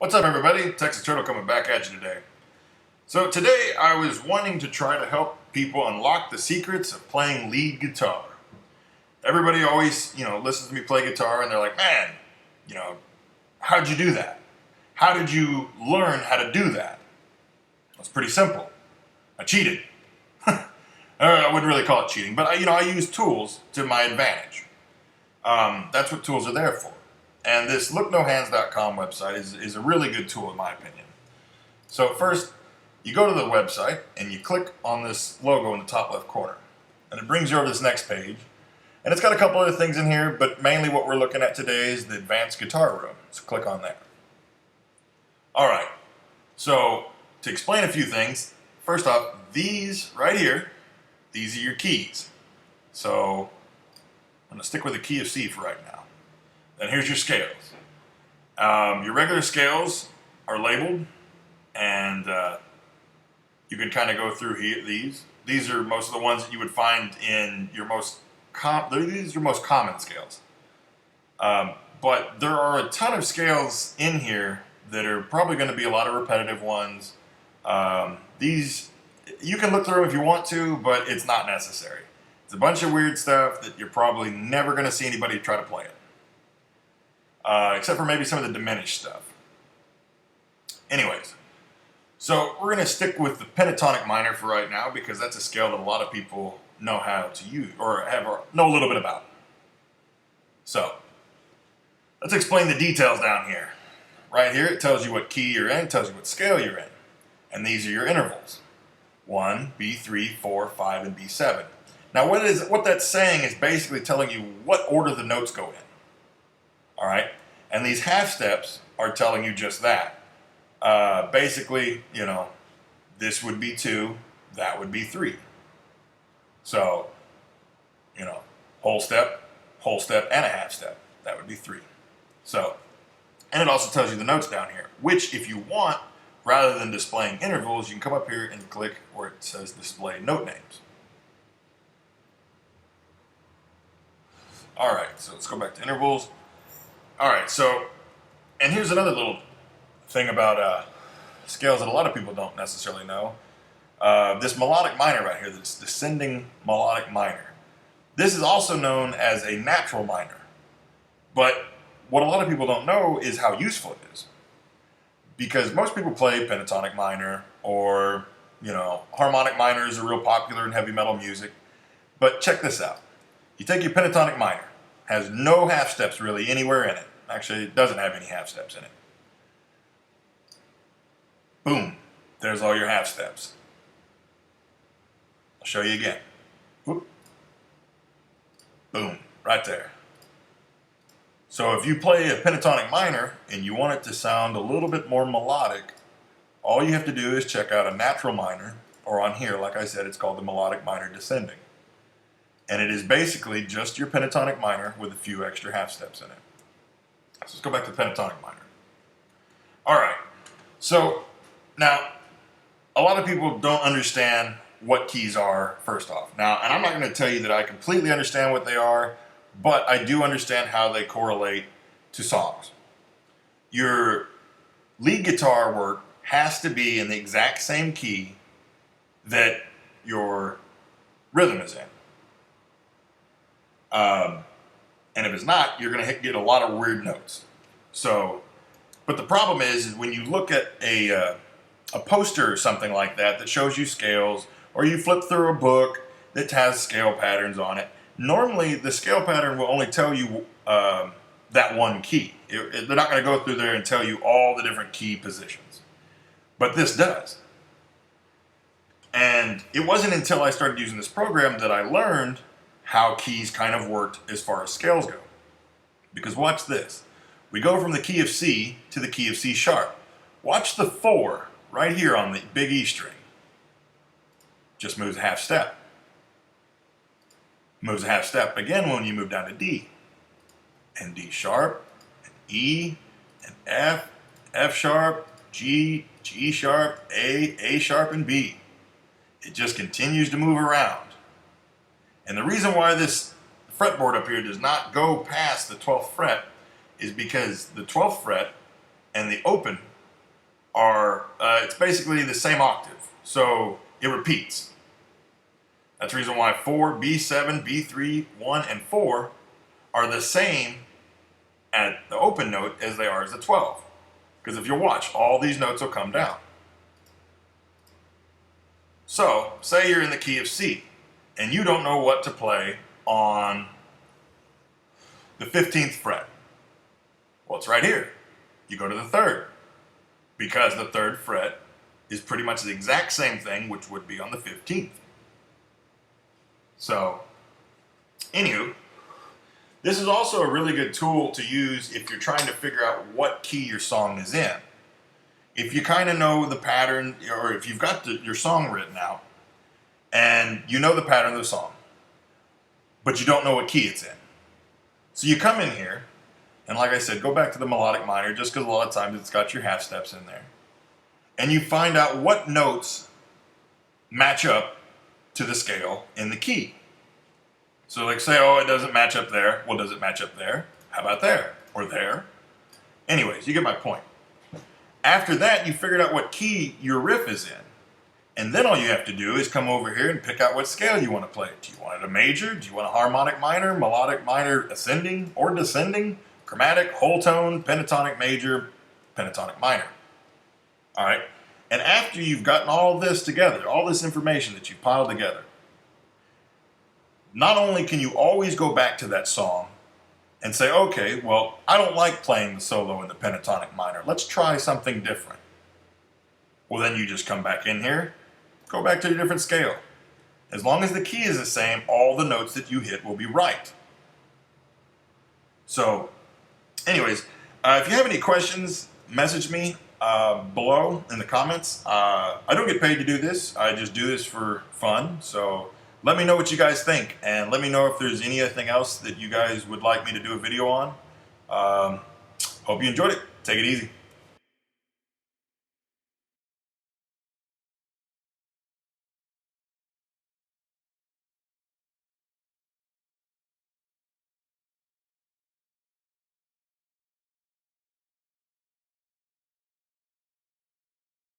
What's up, everybody? Texas Turtle coming back at you today. So today I was wanting to try to help people unlock the secrets of playing lead guitar. Everybody always, listens to me play guitar and they're like, man, how'd you do that? How did you learn how to do that? It's pretty simple. I cheated. I wouldn't really call it cheating, but I use tools to my advantage. That's what tools are there for. And this looknohands.com website is a really good tool in my opinion. So first, you go to the website and you click on this logo in the top left corner. And it brings you over to this next page. And it's got a couple other things in here, but mainly what we're looking at today is the advanced guitar room. So click on there. All right, so to explain a few things, first off, these right here, these are your keys. So I'm gonna stick with the key of C for right now. Then here's your scales. Your regular scales are labeled, and you can kind of go through these. These are most of the ones that you would find in your most these are your most common scales. But there are a ton of scales in here that are probably going to be a lot of repetitive ones. These, you can look through them if you want to, but it's not necessary. It's a bunch of weird stuff that you're probably never going to see anybody try to play it. Except for maybe some of the diminished stuff. Anyways, so we're going to stick with the pentatonic minor for right now because that's a scale that a lot of people know how to use or know a little bit about. So let's explain the details down here. Right here it tells you what key you're in, tells you what scale you're in. And these are your intervals. 1, B3, 4, 5, and B7. Now what that's saying is basically telling you what order the notes go in. All right, and these half steps are telling you just that. Basically, this would be 2, that would be 3. So, whole step, and a half step. That would be 3. So, and it also tells you the notes down here, which if you want, rather than displaying intervals, you can come up here and click where it says display note names. All right, so let's go back to intervals. All right, so, and here's another little thing about scales that a lot of people don't necessarily know. This melodic minor right here, this descending melodic minor. This is also known as a natural minor. But what a lot of people don't know is how useful it is. Because most people play pentatonic minor or, harmonic minors are real popular in heavy metal music. But check this out. You take your pentatonic minor. Has no half steps really anywhere in it. Actually, it doesn't have any half steps in it. Boom. There's all your half steps. I'll show you again. Whoop. Boom. Right there. So if you play a pentatonic minor and you want it to sound a little bit more melodic, all you have to do is check out a natural minor, or on here, like I said, it's called the melodic minor descending. And it is basically just your pentatonic minor with a few extra half steps in it. So let's go back to the pentatonic minor. All right. So now, a lot of people don't understand what keys are, first off. Now, and I'm not going to tell you that I completely understand what they are, but I do understand how they correlate to songs. Your lead guitar work has to be in the exact same key that your rhythm is in. And if it's not, you're going to get a lot of weird notes. So, but the problem is when you look at a poster or something like that shows you scales, or you flip through a book that has scale patterns on it, normally the scale pattern will only tell you that one key. They're not going to go through there and tell you all the different key positions. But this does. And it wasn't until I started using this program that I learned how keys kind of worked as far as scales go. Because watch this. We go from the key of C to the key of C sharp. Watch the 4 right here on the big E string. Just moves a half step. Moves a half step again when you move down to D. And D sharp, and E, and F, F sharp, G, G sharp, A sharp, and B. It just continues to move around. And the reason why this fretboard up here does not go past the 12th fret is because the 12th fret and the open are, it's basically the same octave. So it repeats. That's the reason why 4, B7, B3, 1, and 4 are the same at the open note as they are as the 12. Because if you watch, all these notes will come down. So, say you're in the key of C, and you don't know what to play on the 15th fret. Well, it's right here. You go to the 3rd, because the 3rd fret is pretty much the exact same thing, which would be on the 15th. So, anywho, this is also a really good tool to use if you're trying to figure out what key your song is in. If you kind of know the pattern, or if you've got your song written out, and you know the pattern of the song, but you don't know what key it's in. So you come in here, and like I said, go back to the melodic minor, just because a lot of times it's got your half steps in there. And you find out what notes match up to the scale in the key. So like say, oh, it doesn't match up there. Well, does it match up there? How about there? Or there? Anyways, you get my point. After that, you figured out what key your riff is in. And then all you have to do is come over here and pick out what scale you want to play. Do you want it a major? Do you want a harmonic minor, melodic minor ascending or descending, chromatic, whole tone, pentatonic major, pentatonic minor? All right. And after you've gotten all this together, all this information that you've piled together, not only can you always go back to that song and say, okay, well, I don't like playing the solo in the pentatonic minor. Let's try something different. Well, then you just come back in here, go back to a different scale. As long as the key is the same, all the notes that you hit will be right. So, anyways, if you have any questions, message me below in the comments. I don't get paid to do this. I just do this for fun. So let me know what you guys think, and let me know if there's anything else that you guys would like me to do a video on. Hope you enjoyed it. Take it easy.